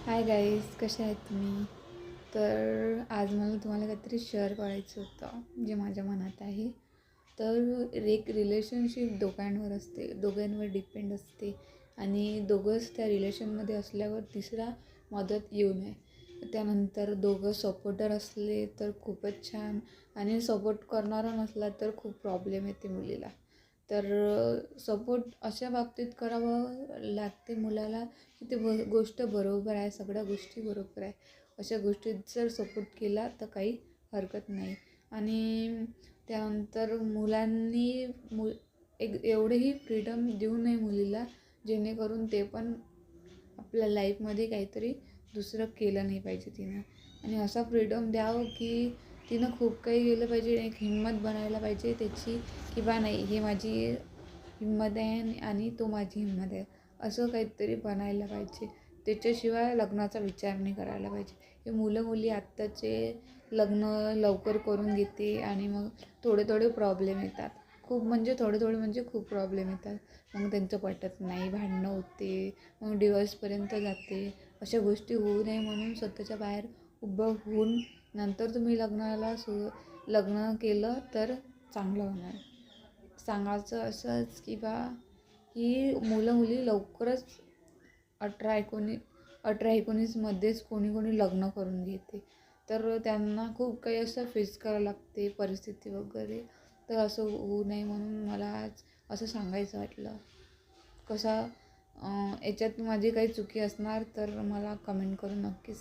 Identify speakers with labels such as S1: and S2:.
S1: Hi guys, कसे आहेत तुम्ही? तर आज मला तुम्हाला काहीतरी शेअर करायचं होतं जे माझ्या मनात आहे. तर एक रिलेशनशिप दोघांवर असते, दोघांवर डिपेंड असते आणि दोघंच त्या रिलेशनमध्ये असल्यावर तिसरा मदत येऊ नये. त्यानंतर दोघं सपोर्टर असले तर खूपच छान आणि सपोर्ट करणारा नसला तर खूप प्रॉब्लेम येते मुलीला. तर सपोर्ट अशा बाबतीत करावं लागते मुलाला की ते गोष्ट बरोबर आहे, सगळ्या गोष्टी बरोबर आहे, अशा गोष्टीत जर सपोर्ट केला तर काही हरकत नाही. आणि त्यानंतर मुलांनी एक एवढेही फ्रीडम देऊ नये मुलीला जेणेकरून ते पण आपल्या लाईफमध्ये काहीतरी दुसरं केलं नाही पाहिजे तिनं. आणि असा फ्रीडम द्यावं की तिनं खूप काही केलं पाहिजे, एक हिंमत बनायला पाहिजे त्याची की बा नाही, हे माझी हिंमत आहे आणि तो माझी हिंमत आहे, असं काहीतरी बनायला पाहिजे. त्याच्याशिवाय लग्नाचा विचार नाही करायला पाहिजे. हे मुलं मुली आत्ताचे लग्न लवकर करून घेते आणि मग थोडे प्रॉब्लेम येतात. खूप प्रॉब्लेम येतात. मग त्यांचं पटत नाही, भांडणं होते, मग डिवोर्सपर्यंत जाते. अशा गोष्टी होऊ नये म्हणून स्वतःच्या बाहेर उभं होऊन नंतर तुम्ही लग्न केलं तर चांगलं होणार. सांगायचं असंच की बा ही मुलं मुली लवकरच 18-19मध्येच कोणी लग्न करून घेते. तर त्यांना खूप काही असं फेस करावं लागते परिस्थिती वगैरे. तर असं होऊ नये म्हणून मला आज असं सांगायचं वाटलं. याच्यात माझी काही चुकी असणार तर मला कमेंट करून नक्कीच